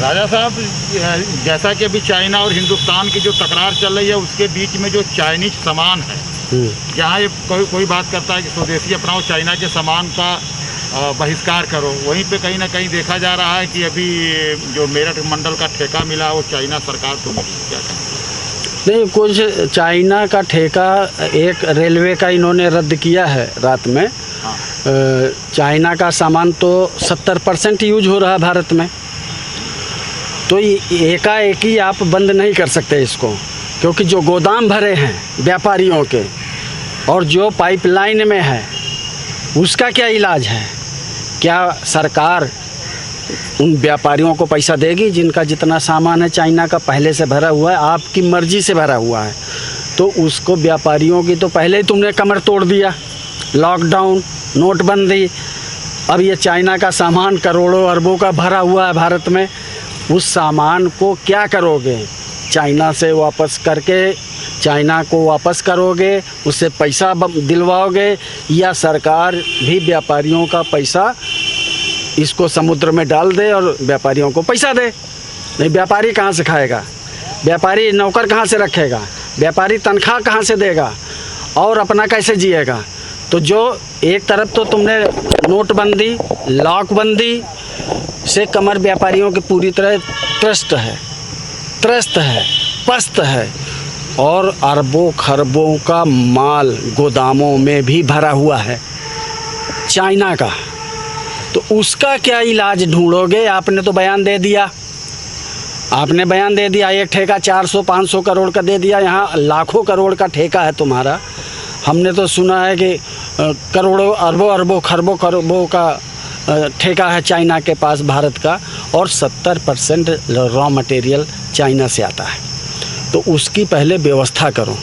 राजा साहब, जैसा कि अभी चाइना और हिंदुस्तान की जो तकरार चल रही है, उसके बीच में जो चाइनीज सामान है, जहाँ ये कोई बात करता है कि स्वदेशी अपनाओ, चाइना के सामान का बहिष्कार करो, वहीं पे कहीं ना कहीं देखा जा रहा है कि अभी जो मेरठ मंडल का ठेका मिला वो चाइना सरकार को मिली। क्या नहीं, कुछ चाइना का ठेका एक रेलवे का इन्होंने रद्द किया है रात में। हाँ। चाइना का सामान तो 70% यूज हो रहा है भारत में, तो एकाएक ही आप बंद नहीं कर सकते इसको, क्योंकि जो गोदाम भरे हैं व्यापारियों के और जो पाइपलाइन में है उसका क्या इलाज है? क्या सरकार उन व्यापारियों को पैसा देगी जिनका जितना सामान है चाइना का पहले से भरा हुआ है, आपकी मर्जी से भरा हुआ है? तो उसको व्यापारियों की तो पहले ही तुमने कमर तोड़ दिया, लॉकडाउन, नोटबंदी, अब ये चाइना का सामान करोड़ों अरबों का भरा हुआ है भारत में, उस सामान को क्या करोगे? चाइना से वापस करके चाइना को वापस करोगे, उससे पैसा दिलवाओगे, या सरकार भी व्यापारियों का पैसा इसको समुद्र में डाल दे और व्यापारियों को पैसा दे? नहीं, व्यापारी कहाँ से खाएगा? व्यापारी नौकर कहाँ से रखेगा? व्यापारी तनख्वाह कहाँ से देगा और अपना कैसे जिएगा? तो जो एक तरफ तो तुमने नोटबंदी, लॉकबंदी से कमर व्यापारियों की पूरी तरह त्रस्त है, पस्त है, और अरबों खरबों का माल गोदामों में भी भरा हुआ है चाइना का, तो उसका क्या इलाज ढूंढोगे? आपने तो बयान दे दिया, एक ठेका 400-500 करोड़ का दे दिया, यहाँ लाखों करोड़ का ठेका है तुम्हारा। हमने तो सुना है कि करोड़ों अरबों खरबों का ठेका है चाइना के पास भारत का, और 70% रॉ मटेरियल चाइना से आता है, तो उसकी पहले व्यवस्था करो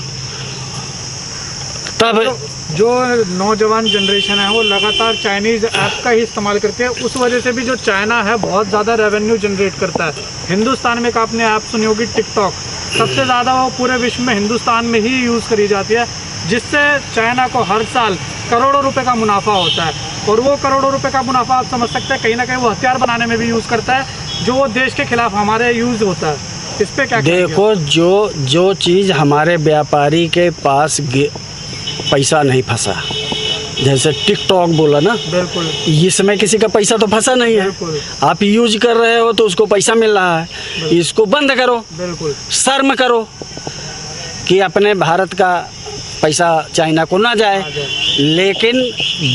तब। जो नौजवान जनरेशन है वो लगातार चाइनीज़ ऐप का ही इस्तेमाल करते हैं, उस वजह से भी जो चाइना है बहुत ज़्यादा रेवेन्यू जनरेट करता है। हिंदुस्तान में एक आपने ऐप सुनी होगी टिकटॉक, सबसे ज़्यादा वो पूरे विश्व में हिंदुस्तान में ही यूज़ करी जाती है, जिससे चाइना को हर साल करोड़ों रुपए का मुनाफा होता है। और वो करोड़ों रुपए का मुनाफा आप समझ सकते हैं कहीं ना कहीं वो हथियार बनाने में भी यूज़ करता है, जो वो देश के खिलाफ हमारे यूज़ होता है। इस पर क्या देखो, जो चीज़ हमारे व्यापारी के पास पैसा नहीं फंसा, जैसे टिकटॉक बोला ना, बिल्कुल, इसमें किसी का पैसा तो फंसा नहीं है, आप यूज कर रहे हो तो उसको पैसा मिल रहा है, इसको बंद करो, बिल्कुल शर्म करो कि अपने भारत का पैसा चाइना को ना जाए। लेकिन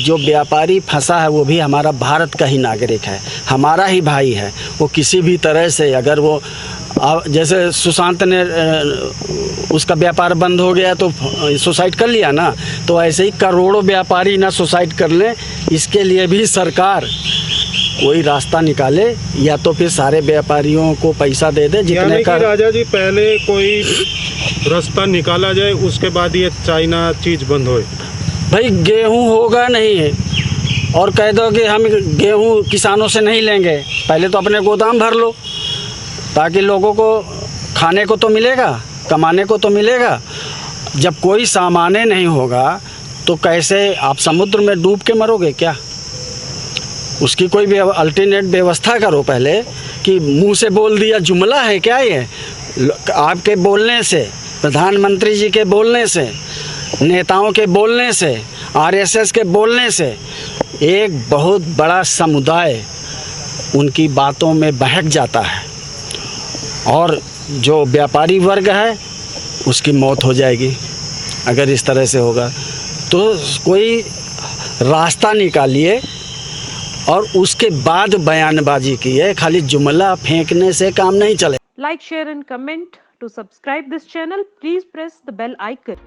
जो व्यापारी फंसा है वो भी हमारा भारत का ही नागरिक है, हमारा ही भाई है। वो किसी भी तरह से, अगर वो जैसे सुशांत ने उसका व्यापार बंद हो गया तो सुसाइड कर लिया ना, तो ऐसे ही करोड़ों व्यापारी ना सुसाइड कर लें, इसके लिए भी सरकार कोई रास्ता निकाले, या तो फिर सारे व्यापारियों को पैसा दे दे जितने का। राजा जी, पहले कोई रास्ता निकाला जाए, उसके बाद ये चाइना चीज़ बंद होए। भाई, गेहूं होगा नहीं और कह दो कि हम गेहूं किसानों से नहीं लेंगे, पहले तो अपने गोदाम भर लो, ताकि लोगों को खाने को तो मिलेगा, कमाने को तो मिलेगा। जब कोई सामाने नहीं होगा तो कैसे आप समुद्र में डूब के मरोगे क्या? उसकी कोई अल्टरनेट व्यवस्था करो पहले, कि मुंह से बोल दिया जुमला है क्या ये? आपके बोलने से, प्रधानमंत्री जी के बोलने से, नेताओं के बोलने से, आरएसएस के बोलने से एक बहुत बड़ा समुदाय उनकी बातों में बहक जाता है, और जो व्यापारी वर्ग है उसकी मौत हो जाएगी अगर इस तरह से होगा। तो कोई रास्ता निकालिए और उसके बाद बयानबाजी कीजिए, खाली जुमला फेंकने से काम नहीं चले। Like, share and comment. To subscribe this channel, please press the bell icon.